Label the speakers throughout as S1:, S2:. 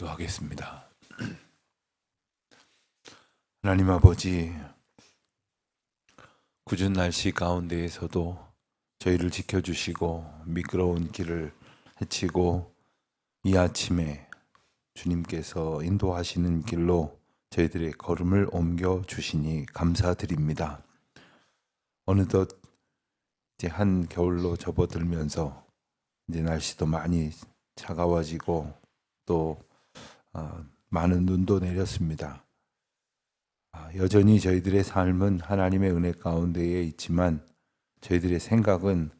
S1: 기도하겠습니다. 하나님 아버지, 궂은 날씨 가운데에서도 저희를 지켜주시고 미끄러운 길을 헤치고 이 아침에 주님께서 인도하시는 길로 저희들의 걸음을 옮겨 주시니 감사드립니다. 어느덧 이제 한 겨울로 접어들면서 이제 날씨도 많이 차가워지고 또 많은 눈도 내렸습니다. 여전히 저희들의 삶은 하나님의 은혜 가운데에 있지만 저희들의 생각은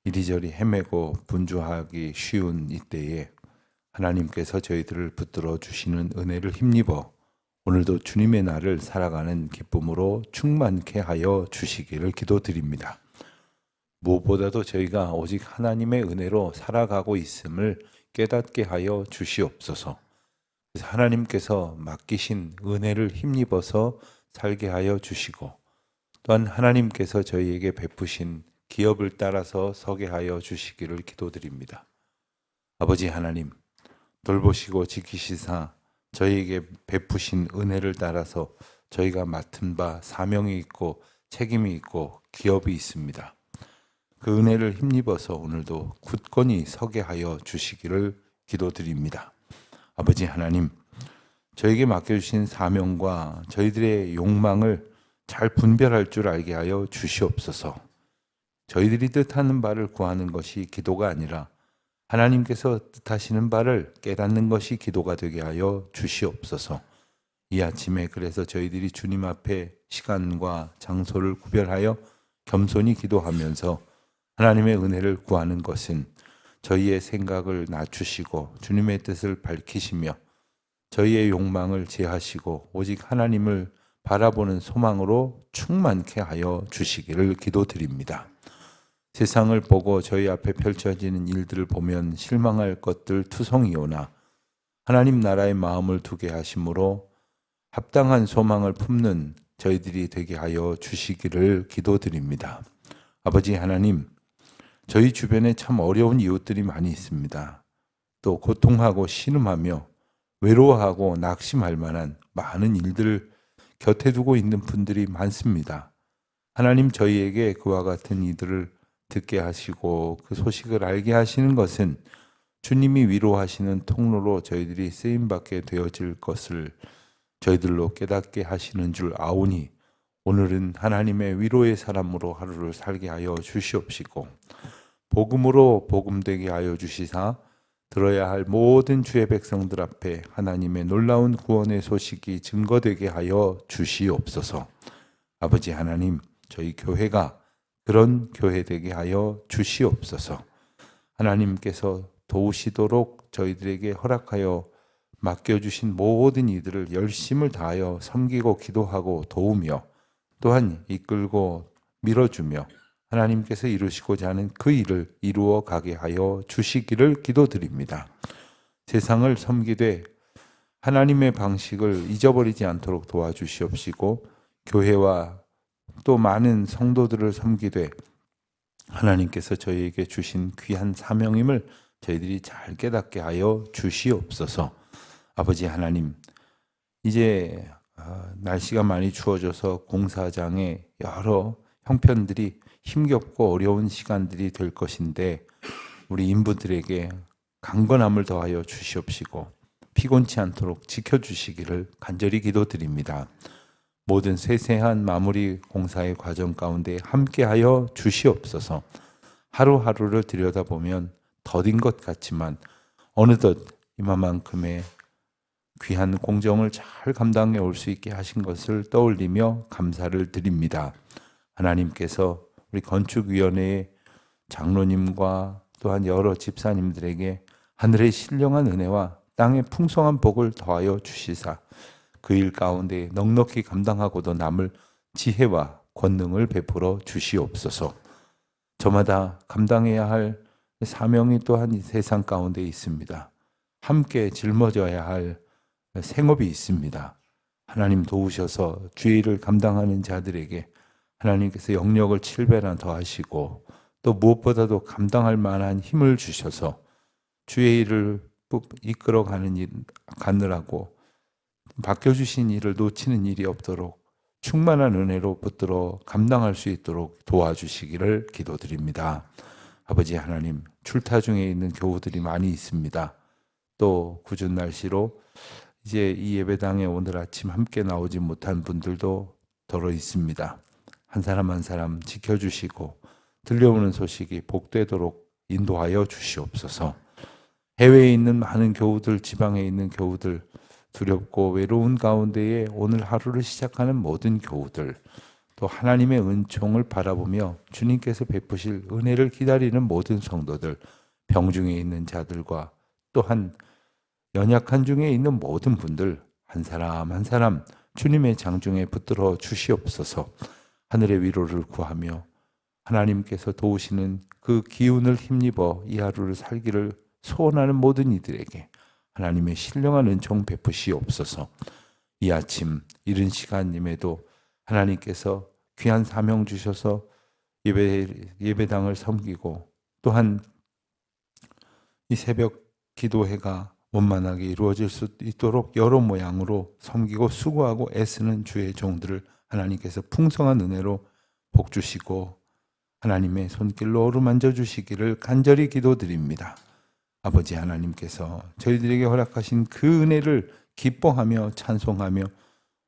S1: 이리저리 헤매고 분주하기 쉬운 이때에 하나님께서 저희들을 붙들어 주시는 은혜를 힘입어 오늘도 주님의 날을 살아가는 기쁨으로 충만케 하여 주시기를 기도드립니다. 무엇보다도 저희가 오직 하나님의 은혜로 살아가고 있음을 깨닫게 하여 주시옵소서. 그래서 하나님께서 맡기신 은혜를 힘입어서 살게 하여 주시고 또한 하나님께서 저희에게 베푸신 기업을 따라서 서게 하여 주시기를 기도드립니다. 아버지 하나님, 돌보시고 지키시사 저희에게 베푸신 은혜를 따라서 저희가 맡은 바 사명이 있고 책임이 있고 기업이 있습니다. 그 은혜를 힘입어서 오늘도 굳건히 서게 하여 주시기를 기도드립니다. 아버지 하나님, 저에게 맡겨주신 사명과 저희들의 욕망을 잘 분별할 줄 알게 하여 주시옵소서. 저희들이 뜻하는 바를 구하는 것이 기도가 아니라 하나님께서 뜻하시는 바를 깨닫는 것이 기도가 되게 하여 주시옵소서. 이 아침에 그래서 저희들이 주님 앞에 시간과 장소를 구별하여 겸손히 기도하면서 하나님의 은혜를 구하는 것은 저희의 생각을 낮추시고 주님의 뜻을 밝히시며 저희의 욕망을 제하시고 오직 하나님을 바라보는 소망으로 충만케 하여 주시기를 기도드립니다. 세상을 보고 저희 앞에 펼쳐지는 일들을 보면 실망할 것들 투성이오나 하나님 나라의 마음을 두게 하심으로 합당한 소망을 품는 저희들이 되게 하여 주시기를 기도드립니다. 아버지 하나님, 저희 주변에 참 어려운 이웃들이 많이 있습니다. 또 고통하고 신음하며 외로워하고 낙심할 만한 많은 일들을 곁에 두고 있는 분들이 많습니다. 하나님 저희에게 그와 같은 이들을 듣게 하시고 그 소식을 알게 하시는 것은 주님이 위로하시는 통로로 저희들이 쓰임받게 되어질 것을 저희들로 깨닫게 하시는 줄 아오니 오늘은 하나님의 위로의 사람으로 하루를 살게 하여 주시옵시고 복음으로 복음되게 하여 주시사 들어야 할 모든 주의 백성들 앞에 하나님의 놀라운 구원의 소식이 증거되게 하여 주시옵소서. 아버지 하나님, 저희 교회가 그런 교회 되게 하여 주시옵소서. 하나님께서 도우시도록 저희들에게 허락하여 맡겨주신 모든 이들을 열심을 다하여 섬기고 기도하고 도우며 또한 이끌고 밀어주며 하나님께서 이루시고자 하는 그 일을 이루어 가게 하여 주시기를 기도드립니다. 세상을 섬기되 하나님의 방식을 잊어버리지 않도록 도와주시옵시고 교회와 또 많은 성도들을 섬기되 하나님께서 저희에게 주신 귀한 사명임을 저희들이 잘 깨닫게 하여 주시옵소서. 아버지 하나님, 이제 날씨가 많이 추워져서 공사장에 여러 형편들이 힘겹고 어려운 시간들이 될 것인데 우리 인부들에게 강건함을 더하여 주시옵시고 피곤치 않도록 지켜주시기를 간절히 기도드립니다. 모든 세세한 마무리 공사의 과정 가운데 함께하여 주시옵소서. 하루하루를 들여다보면 더딘 것 같지만 어느덧 이만큼의 귀한 공정을 잘 감당해 올 수 있게 하신 것을 떠올리며 감사를 드립니다. 하나님께서 우리 건축위원회의 장로님과 또한 여러 집사님들에게 하늘의 신령한 은혜와 땅의 풍성한 복을 더하여 주시사 그 일 가운데 넉넉히 감당하고도 남을 지혜와 권능을 베풀어 주시옵소서. 저마다 감당해야 할 사명이 또한 세상 가운데 있습니다. 함께 짊어져야 할 생업이 있습니다. 하나님 도우셔서 주의 일을 감당하는 자들에게 하나님께서 영역을 7배나 더하시고 또 무엇보다도 감당할 만한 힘을 주셔서 주의 일을 이끌어가는 일 가느라고 맡겨주신 일을 놓치는 일이 없도록 충만한 은혜로 붙들어 감당할 수 있도록 도와주시기를 기도드립니다. 아버지 하나님, 출타 중에 있는 교우들이 많이 있습니다. 또 궂은 날씨로 이제 이 예배당에 오늘 아침 함께 나오지 못한 분들도 더러 있습니다. 한 사람 한 사람 지켜주시고 들려오는 소식이 복되도록 인도하여 주시옵소서. 해외에 있는 많은 교우들, 지방에 있는 교우들, 두렵고 외로운 가운데에 오늘 하루를 시작하는 모든 교우들, 또 하나님의 은총을 바라보며 주님께서 베푸실 은혜를 기다리는 모든 성도들, 병중에 있는 자들과 또한 연약한 중에 있는 모든 분들 한 사람 한 사람 주님의 장중에 붙들어 주시옵소서. 하늘의 위로를 구하며 하나님께서 도우시는 그 기운을 힘입어 이 하루를 살기를 소원하는 모든 이들에게 하나님의 신령한 은총 베푸시옵소서. 이 아침 이른 시간임에도 하나님께서 귀한 사명 주셔서 예배당을 섬기고 또한 이 새벽 기도회가 원만하게 이루어질 수 있도록 여러 모양으로 섬기고 수고하고 애쓰는 주의 종들을 하나님께서 풍성한 은혜로 복주시고 하나님의 손길로 어루만져 주시기를 간절히 기도드립니다. 아버지 하나님께서 저희들에게 허락하신 그 은혜를 기뻐하며 찬송하며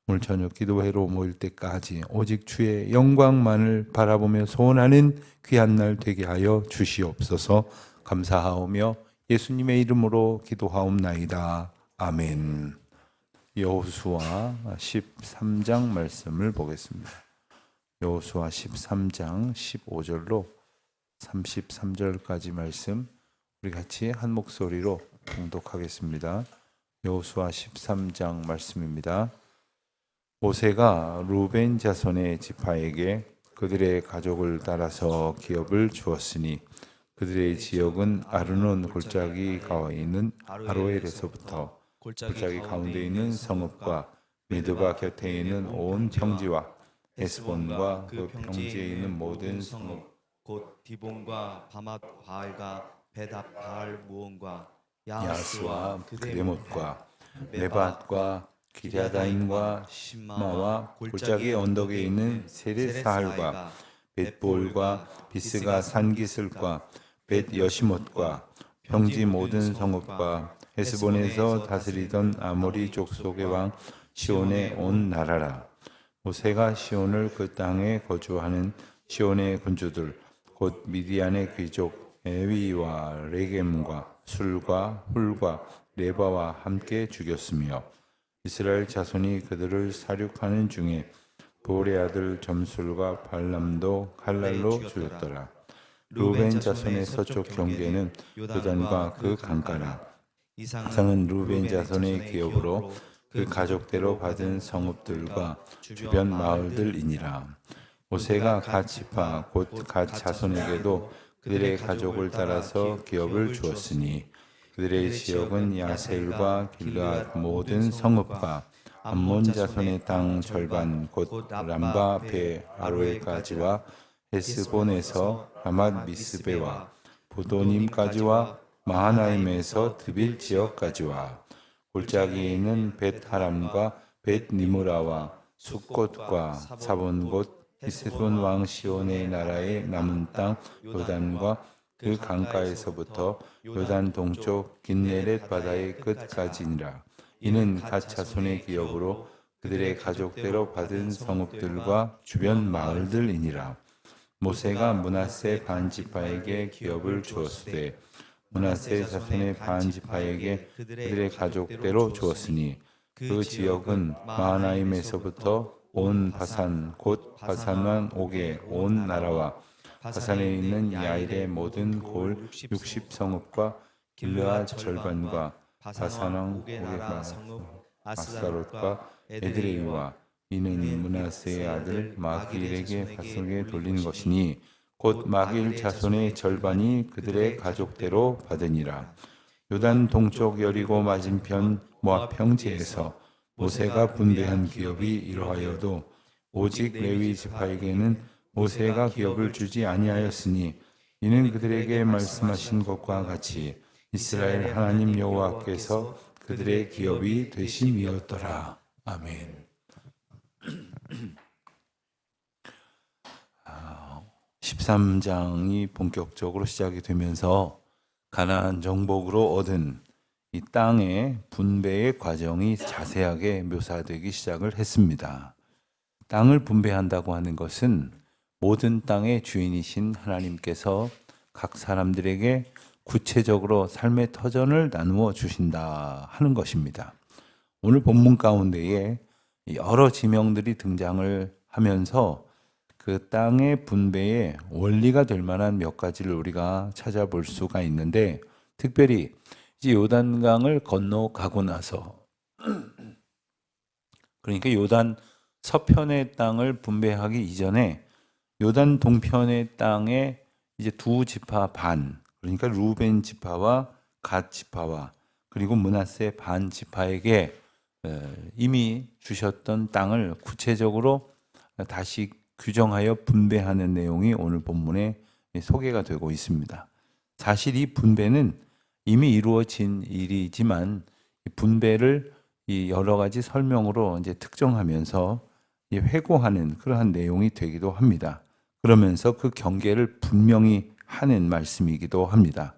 S1: 오늘 저녁 기도회로 모일 때까지 오직 주의 영광만을 바라보며 소원하는 귀한 날 되게 하여 주시옵소서. 감사하오며 예수님의 이름으로 기도하옵나이다. 아멘. 여호수아 13장 말씀을 보겠습니다. 여호수아 13장 15절로 33절까지 말씀 우리 같이 한 목소리로 봉독하겠습니다. 여호수아 13장 말씀입니다. 모세가 루벤 자손의 지파에게 그들의 가족을 따라서 기업을 주었으니 그들의 지역은 아르논 골짜기 가운데 있는 아로엘에서부터 골짜기 가운데 있는 성읍과 미드바 곁에 있는 온 평지와 에스본과 그 평지에 있는 모든 성읍
S2: 곧 디본과 바맛 바알과 베답 바알 무온과
S1: 야스와 그의 못과 메밧과 기랴다임과 심마와 골짜기 언덕에 있는 세레사할과 벳볼과 비스가 산기슬과 벳 여시못과 평지 모든 성읍과 헤스본에서 다스리던 아모리 족속의 왕 시온의 온 나라라. 모세가 시온을 그 땅에 거주하는 시온의 군주들 곧 미디안의 귀족 에위와 레겜과 술과 훌과 레바와 함께 죽였으며 이스라엘 자손이 그들을 사륙하는 중에 보레 아들 점술과 발람도 칼날로 죽였더라. 루벤 자손의 서쪽 경계는 요단과 그 강가라. 이상은 루벤 자손의 기업으로 그 가족대로 받은 성읍들과 주변 마을들이니라. 모세가 갓 지파 곧 갓 자손에게도 그들의 가족을 따라서 기업을 주었으니 그들의 지역은 야셀과 길르앗 모든 성읍과 암몬 자손의 땅 절반 곧 람바 배 아로엘까지와 헤스본에서 라맛 미스베와 보도님까지와 마하나임에서 드빌 지역까지와 골짜기에 있는 벳하람과 벳니무라와 숫곳과 사본 곳 히스본 왕 시온의 나라의 남은 땅 요단과 그 강가에서부터 요단 동쪽 긴네렛 바다의 끝까지니라. 이는 갓 자손의 기업으로 그들의 가족대로 받은 성읍들과 주변 마을들이니라. 모세가 므낫세 반지파에게 기업을 주었으되 므낫세 자손의 반지파에게 그들의 가족대로 주었으니 그 지역은 마하나임에서부터 온 바산 곧 바산왕 옥의 온 나라와 바산에 있는 야일의 모든 골 60성읍과 길르앗 절반과 바산왕 옥의 아스다롯과 에드레이와 이는 므낫세의 아들 마길에게 fat속에 돌린 것이니 곧 마길 자손의 절반이 그들의 가족대로 받으니라. 요단 동쪽 여리고 맞은편 모압 평지에서 모세가 분배한 기업이 이러하여도 오직 레위 지파에게는 모세가 기업을 주지 아니하였으니 이는 그들에게 말씀하신 것과 같이 이스라엘 하나님 여호와께서 그들의 기업이 되심이었더라. 아멘. 13장이 본격적으로 시작이 되면서 가나안 정복으로 얻은 이 땅의 분배의 과정이 자세하게 묘사되기 시작을 했습니다. 땅을 분배한다고 하는 것은 모든 땅의 주인이신 하나님께서 각 사람들에게 구체적으로 삶의 터전을 나누어 주신다 하는 것입니다. 오늘 본문 가운데에 여러 지명들이 등장을 하면서 그 땅의 분배의 원리가 될 만한 몇 가지를 우리가 찾아볼 수가 있는데, 특별히 이제 요단강을 건너가고 나서, 그러니까 요단 서편의 땅을 분배하기 이전에 요단 동편의 땅에 이제 두 지파 반, 그러니까 루벤 지파와 갓 지파와 그리고 므낫세 반 지파에게 이미 주셨던 땅을 구체적으로 다시 규정하여 분배하는 내용이 오늘 본문에 소개가 되고 있습니다. 사실 이 분배는 이미 이루어진 일이지만 이 분배를 이 여러 가지 설명으로 이제 특정하면서 회고하는 그러한 내용이 되기도 합니다. 그러면서 그 경계를 분명히 하는 말씀이기도 합니다.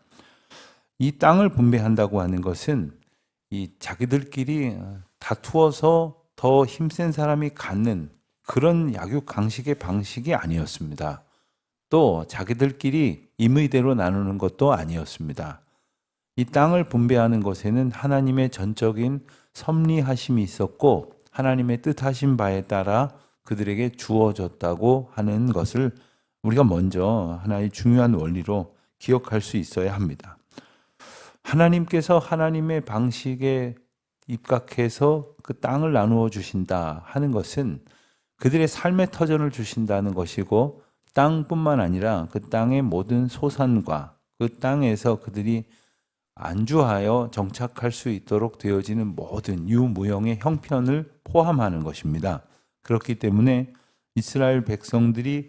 S1: 이 땅을 분배한다고 하는 것은 이 자기들끼리 다투어서 더 힘센 사람이 갖는 그런 약육강식의 방식이 아니었습니다. 또 자기들끼리 임의대로 나누는 것도 아니었습니다. 이 땅을 분배하는 것에는 하나님의 전적인 섭리하심이 있었고 하나님의 뜻하신 바에 따라 그들에게 주어졌다고 하는 것을 우리가 먼저 하나의 중요한 원리로 기억할 수 있어야 합니다. 하나님께서 하나님의 방식에 입각해서 그 땅을 나누어 주신다 하는 것은 그들의 삶의 터전을 주신다는 것이고, 땅뿐만 아니라 그 땅의 모든 소산과 그 땅에서 그들이 안주하여 정착할 수 있도록 되어지는 모든 유무형의 형편을 포함하는 것입니다. 그렇기 때문에 이스라엘 백성들이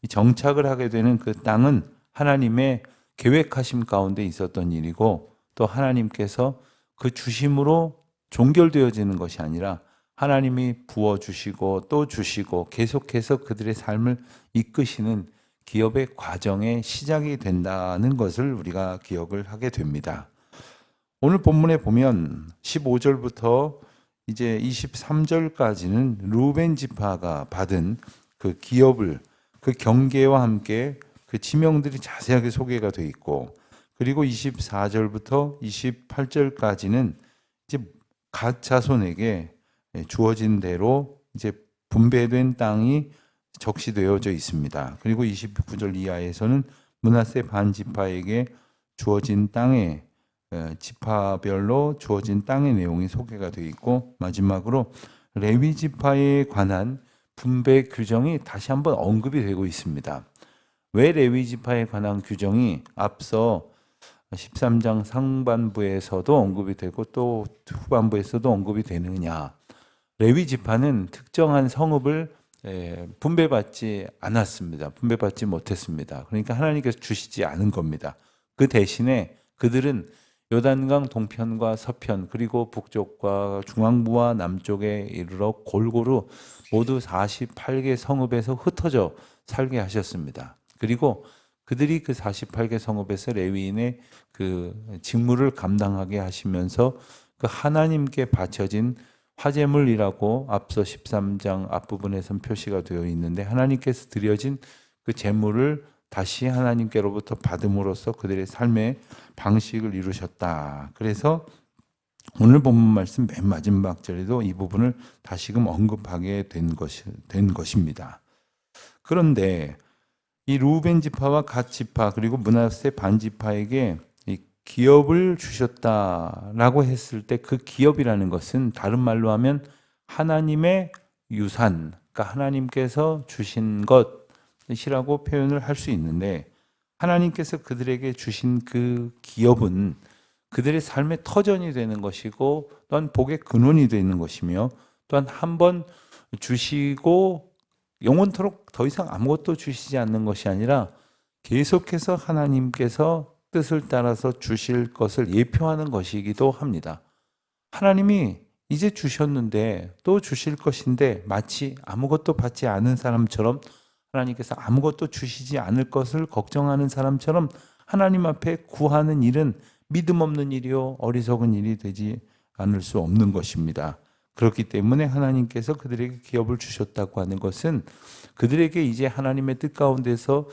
S1: 정착을 하게 되는 그 땅은 하나님의 계획하심 가운데 있었던 일이고, 또 하나님께서 그 주심으로 종결되어지는 것이 아니라 하나님이 부어주시고 또 주시고 계속해서 그들의 삶을 이끄시는 기업의 과정의 시작이 된다는 것을 우리가 기억을 하게 됩니다. 오늘 본문에 보면 15절부터 이제 23절까지는 루벤 지파가 받은 그 기업을 그 경계와 함께 그 지명들이 자세하게 소개가 되어 있고, 그리고 24절부터 28절까지는 이제 갓 자손에게 주어진 대로 이제 분배된 땅이 적시되어져 있습니다. 그리고 29절 이하에서는 므낫세 반 지파에게 주어진 땅의 지파별로 주어진 땅의 내용이 소개가 되어 있고, 마지막으로 레위 지파에 관한 분배 규정이 다시 한번 언급이 되고 있습니다. 왜 레위 지파에 관한 규정이 앞서 13장 상반부에서도 언급이 되고 또 후반부에서도 언급이 되느냐? 레위 지파는 특정한 성읍을 분배받지 않았습니다. 분배받지 못했습니다. 그러니까 하나님께서 주시지 않은 겁니다. 그 대신에 그들은 요단강 동편과 서편 그리고 북쪽과 중앙부와 남쪽에 이르러 골고루 모두 48개 성읍에서 흩어져 살게 하셨습니다. 그리고 그들이 그 48개 성읍에서 레위인의 그 직무를 감당하게 하시면서 그 하나님께 바쳐진 화제물이라고 앞서 13장 앞부분에선 표시가 되어 있는데, 하나님께서 드려진 그 제물을 다시 하나님께로부터 받음으로써 그들의 삶의 방식을 이루셨다. 그래서 오늘 본문 말씀 맨 마지막 절에도 이 부분을 다시금 언급하게 된 것입니다. 그런데 이 루벤 지파와 갓 지파 그리고 므낫세 반 지파에게 이 기업을 주셨다라고 했을 때 그 기업이라는 것은 다른 말로 하면 하나님의 유산, 그러니까 하나님께서 주신 것이라고 표현을 할 수 있는데, 하나님께서 그들에게 주신 그 기업은 그들의 삶의 터전이 되는 것이고 또한 복의 근원이 되는 것이며, 또한 한번 주시고 영원토록 더 이상 아무것도 주시지 않는 것이 아니라 계속해서 하나님께서 뜻을 따라서 주실 것을 예표하는 것이기도 합니다. 하나님이 이제 주셨는데 또 주실 것인데 마치 아무것도 받지 않은 사람처럼, 하나님께서 아무것도 주시지 않을 것을 걱정하는 사람처럼 하나님 앞에 구하는 일은 믿음 없는 일이요 어리석은 일이 되지 않을 수 없는 것입니다. 그렇기 때문에 하나님께서 그들에게 기업을 주셨다고 하는 것은 그들에게 이제 하나님의 뜻 가운데서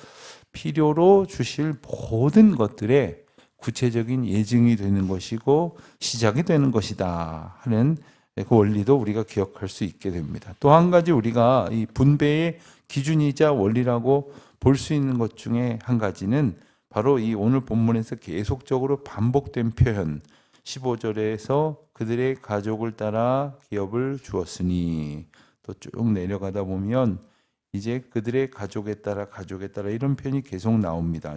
S1: 필요로 주실 모든 것들의 구체적인 예증이 되는 것이고 시작이 되는 것이다 하는 그 원리도 우리가 기억할 수 있게 됩니다. 또 한 가지 우리가 이 분배의 기준이자 원리라고 볼 수 있는 것 중에 한 가지는 바로 이 오늘 본문에서 계속적으로 반복된 표현, 15절에서 그들의 가족을 따라 기업을 주었으니, 또 쭉 내려가다 보면 이제 그들의 가족에 따라 이런 표현이 계속 나옵니다.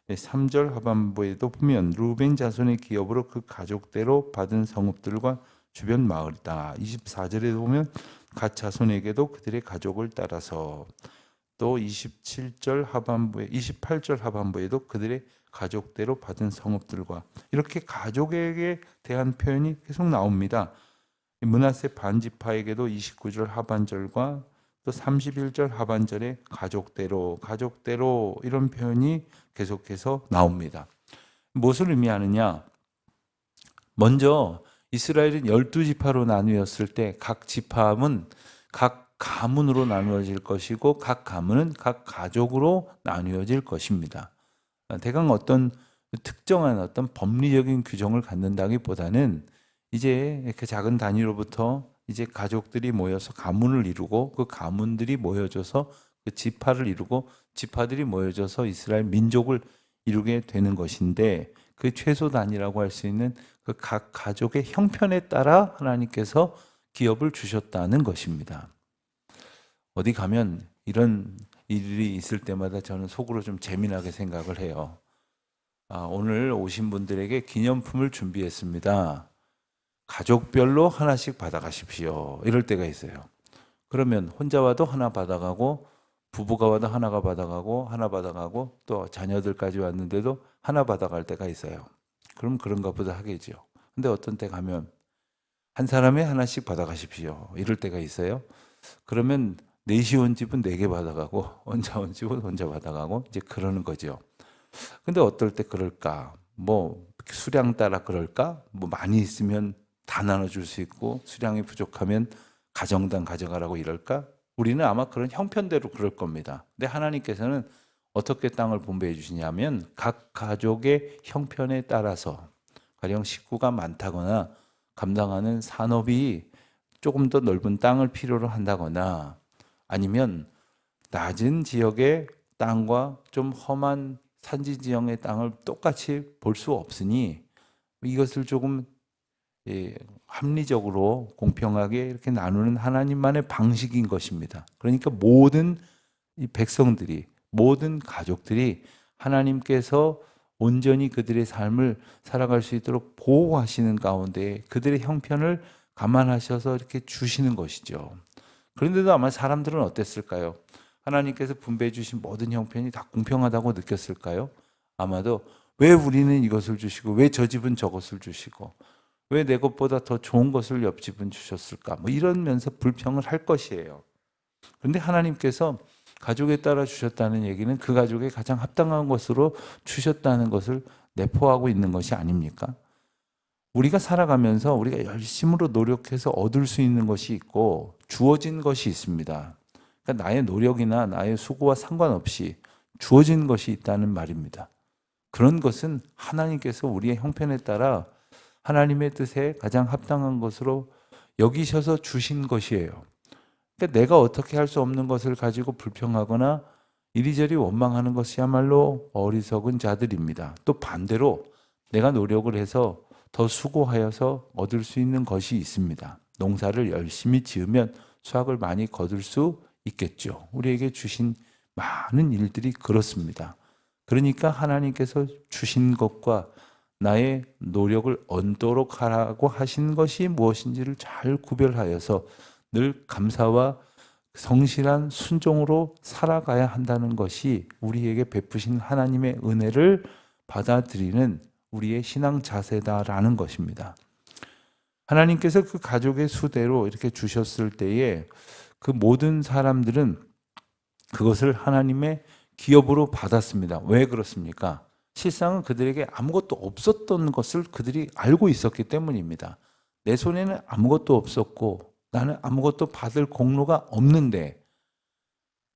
S1: 23절 하반부에도 보면 루벤 자손의 기업으로 그 가족대로 받은 성읍들과 주변 마을이다. 24절에 보면 갓 자손에게도 그들의 가족을 따라서, 또 28절 하반부에도 그들의 가족대로 받은 성읍들과, 이렇게 가족에게 대한 표현이 계속 나옵니다. 므낫세 반지파에게도 29절 하반절과 또 31절 하반절에 가족대로 이런 표현이 계속해서 나옵니다. 무엇을 의미하느냐? 먼저 이스라엘은 12지파로 나누었을 때 각 지파는 각 가문으로 나누어질 것이고 각 가문은 각 가족으로 나누어질 것입니다. 대강 어떤 특정한 어떤 법리적인 규정을 갖는다기보다는 이제 이렇게 작은 단위로부터 이제 가족들이 모여서 가문을 이루고 그 가문들이 모여져서 그 지파를 이루고 지파들이 모여져서 이스라엘 민족을 이루게 되는 것인데, 그 최소 단위라고 할 수 있는 그 각 가족의 형편에 따라 하나님께서 기업을 주셨다는 것입니다. 어디 가면 이런 일이 있을 때마다 저는 속으로 좀 재미나게 생각을 해요. 오늘 오신 분들에게 기념품을 준비했습니다. 가족별로 하나씩 받아가십시오. 이럴 때가 있어요. 그러면 혼자 와도 하나 받아가고, 부부가 와도 하나가 받아가고, 하나 받아가고, 또 자녀들까지 왔는데도 하나 받아갈 때가 있어요. 그럼 그런가 보다 하겠죠. 근데 어떤 때 가면 한 사람에 하나씩 받아가십시오. 이럴 때가 있어요. 그러면 넷이 온 집은 4개 받아가고, 혼자 온 집은 혼자 받아가고, 이제 그러는 거죠. 근데 어떨 때 그럴까? 뭐 수량 따라 그럴까? 뭐 많이 있으면 다 나눠줄 수 있고 수량이 부족하면 가정당 가져가라고 이럴까? 우리는 아마 그런 형편대로 그럴 겁니다. 근데 하나님께서는 어떻게 땅을 분배해 주시냐면 각 가족의 형편에 따라서, 가령 식구가 많다거나 감당하는 산업이 조금 더 넓은 땅을 필요로 한다거나, 아니면 낮은 지역의 땅과 좀 험한 산지 지형의 땅을 똑같이 볼 수 없으니 이것을 조금 합리적으로 공평하게 이렇게 나누는 하나님만의 방식인 것입니다. 그러니까 모든 이 백성들이, 모든 가족들이 하나님께서 온전히 그들의 삶을 살아갈 수 있도록 보호하시는 가운데 그들의 형편을 감안하셔서 이렇게 주시는 것이죠. 그런데도 아마 사람들은 어땠을까요? 하나님께서 분배해 주신 모든 형편이 다 공평하다고 느꼈을까요? 아마도 왜 우리는 이것을 주시고 왜 저 집은 저것을 주시고 왜 내 것보다 더 좋은 것을 옆집은 주셨을까? 뭐 이러면서 불평을 할 것이에요. 그런데 하나님께서 가족에 따라 주셨다는 얘기는 그 가족에 가장 합당한 것으로 주셨다는 것을 내포하고 있는 것이 아닙니까? 우리가 살아가면서 우리가 열심으로 노력해서 얻을 수 있는 것이 있고 주어진 것이 있습니다. 그러니까 나의 노력이나 나의 수고와 상관없이 주어진 것이 있다는 말입니다. 그런 것은 하나님께서 우리의 형편에 따라 하나님의 뜻에 가장 합당한 것으로 여기셔서 주신 것이에요. 그러니까 내가 어떻게 할 수 없는 것을 가지고 불평하거나 이리저리 원망하는 것이야말로 어리석은 자들입니다. 또 반대로 내가 노력을 해서 더 수고하여서 얻을 수 있는 것이 있습니다. 농사를 열심히 지으면 수확을 많이 거둘 수 있겠죠. 우리에게 주신 많은 일들이 그렇습니다. 그러니까 하나님께서 주신 것과 나의 노력을 얻도록 하라고 하신 것이 무엇인지를 잘 구별하여서 늘 감사와 성실한 순종으로 살아가야 한다는 것이 우리에게 베푸신 하나님의 은혜를 받아들이는 우리의 신앙 자세다라는 것입니다. 하나님께서 그 가족의 수대로 이렇게 주셨을 때에 그 모든 사람들은 그것을 하나님의 기업으로 받았습니다. 왜 그렇습니까? 실상은 그들에게 아무것도 없었던 것을 그들이 알고 있었기 때문입니다. 내 손에는 아무것도 없었고 나는 아무것도 받을 공로가 없는데,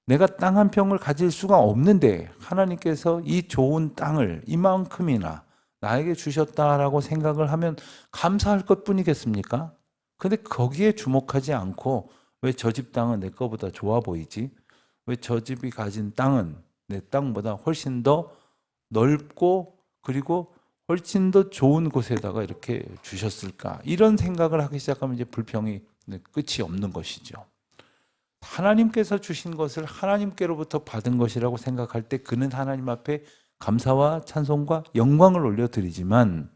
S1: 내가 땅 한 평을 가질 수가 없는데 하나님께서 이 좋은 땅을 이만큼이나 나에게 주셨다라고 생각을 하면 감사할 것뿐이겠습니까? 근데 거기에 주목하지 않고 왜 저 집 땅은 내 거보다 좋아 보이지? 왜 저 집이 가진 땅은 내 땅보다 훨씬 더 넓고 그리고 훨씬 더 좋은 곳에다가 이렇게 주셨을까? 이런 생각을 하기 시작하면 이제 불평이 끝이 없는 것이죠. 하나님께서 주신 것을 하나님께로부터 받은 것이라고 생각할 때 그는 하나님 앞에 감사와 찬송과 영광을 올려드리지만,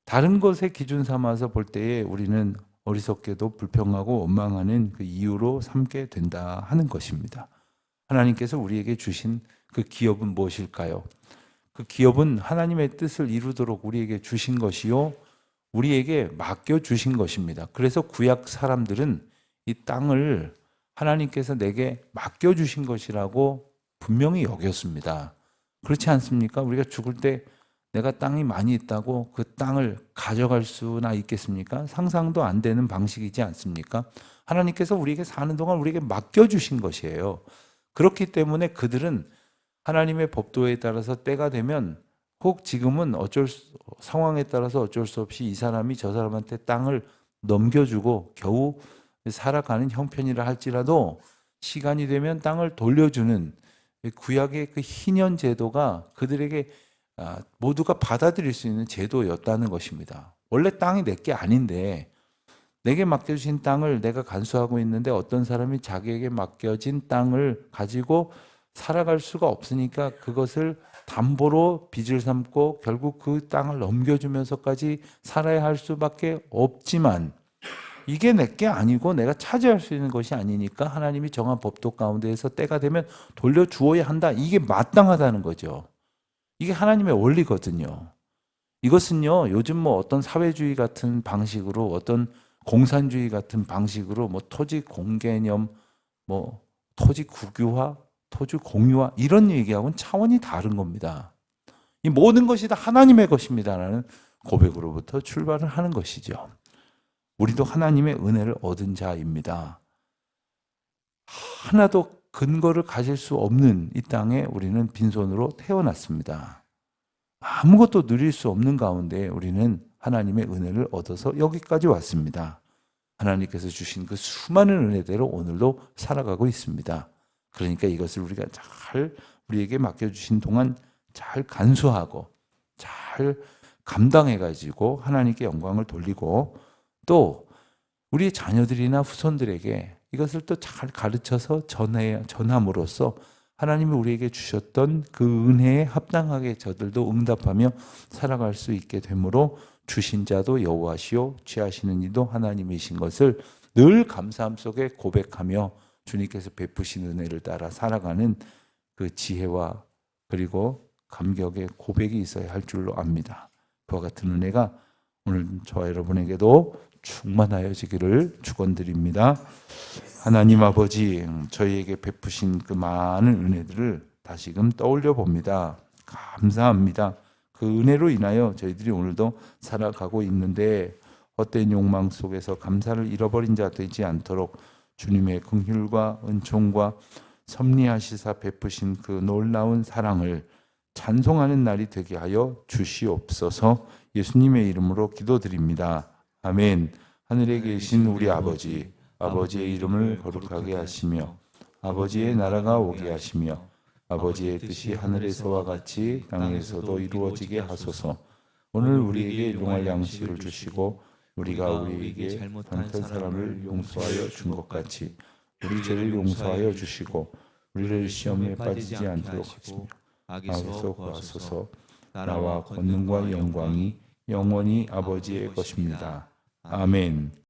S1: 다른 것의 기준 삼아서 볼 때에 우리는 어리석게도 불평하고 원망하는 그 이유로 삼게 된다 하는 것입니다. 하나님께서 우리에게 주신 그 기업은 무엇일까요? 그 기업은 하나님의 뜻을 이루도록 우리에게 주신 것이요, 우리에게 맡겨주신 것입니다. 그래서 구약 사람들은 이 땅을 하나님께서 내게 맡겨주신 것이라고 분명히 여겼습니다. 그렇지 않습니까? 우리가 죽을 때 내가 땅이 많이 있다고 그 땅을 가져갈 수나 있겠습니까? 상상도 안 되는 방식이지 않습니까? 하나님께서 우리에게 사는 동안 우리에게 맡겨주신 것이에요. 그렇기 때문에 그들은 하나님의 법도에 따라서 때가 되면, 혹 지금은 상황에 따라서 어쩔 수 없이 이 사람이 저 사람한테 땅을 넘겨주고 겨우 살아가는 형편이라 할지라도 시간이 되면 땅을 돌려주는 구약의 그 희년 제도가 그들에게 모두가 받아들일 수 있는 제도였다는 것입니다. 원래 땅이 내게 아닌데 내게 맡겨주신 땅을 내가 간수하고 있는데 어떤 사람이 자기에게 맡겨진 땅을 가지고 살아갈 수가 없으니까 그것을 담보로 빚을 삼고 결국 그 땅을 넘겨주면서까지 살아야 할 수밖에 없지만, 이게 내게 아니고 내가 차지할 수 있는 것이 아니니까 하나님이 정한 법도 가운데에서 때가 되면 돌려주어야 한다. 이게 마땅하다는 거죠. 이게 하나님의 원리거든요. 이것은요, 요즘 뭐 어떤 사회주의 같은 방식으로, 어떤 공산주의 같은 방식으로 뭐 토지 공개념, 뭐 토지 국유화, 토지 공유화 이런 얘기하고는 차원이 다른 겁니다. 이 모든 것이 다 하나님의 것입니다라는 고백으로부터 출발을 하는 것이죠. 우리도 하나님의 은혜를 얻은 자입니다. 하나도 근거를 가질 수 없는 이 땅에 우리는 빈손으로 태어났습니다. 아무것도 누릴 수 없는 가운데 우리는 하나님의 은혜를 얻어서 여기까지 왔습니다. 하나님께서 주신 그 수많은 은혜대로 오늘도 살아가고 있습니다. 그러니까 이것을 우리가 잘 우리에게 맡겨주신 동안 잘 간수하고 잘 감당해가지고 하나님께 영광을 돌리고, 또 우리 자녀들이나 후손들에게 이것을 또 잘 가르쳐서 전함으로써 하나님이 우리에게 주셨던 그 은혜에 합당하게 저들도 응답하며 살아갈 수 있게 되므로 주신 자도 여호와시요 취하시는 이도 하나님이신 것을 늘 감사함 속에 고백하며 주님께서 베푸신 은혜를 따라 살아가는 그 지혜와 그리고 감격의 고백이 있어야 할 줄로 압니다. 그와 같은 은혜가 오늘 저와 여러분에게도 충만하여지기를 축원드립니다. 하나님 아버지, 저희에게 베푸신 그 많은 은혜들을 다시금 떠올려 봅니다. 감사합니다. 그 은혜로 인하여 저희들이 오늘도 살아가고 있는데 헛된 욕망 속에서 감사를 잃어버린 자 되지 않도록 주님의 긍휼과 은총과 섭리하시사 베푸신 그 놀라운 사랑을 찬송하는 날이 되게 하여 주시옵소서. 예수님의 이름으로 기도드립니다. 아멘. 하늘에 계신 우리 아버지, 아버지의 이름을 거룩하게 하시며 아버지의 나라가 오게 하시며 아버지의 뜻이 하늘에서와 같이 땅에서도 이루어지게 하소서. 오늘 우리에게 일용할 양식을 주시고 우리가 우리에게 잘못한 사람을 용서하여 준 것 같이 우리 죄를 용서하여 주시고 우리를 시험에 빠지지 않도록 하시며 악에서 구하소서. 나와 권능과 영광이 영원히 아버지의 것입니다. 아멘.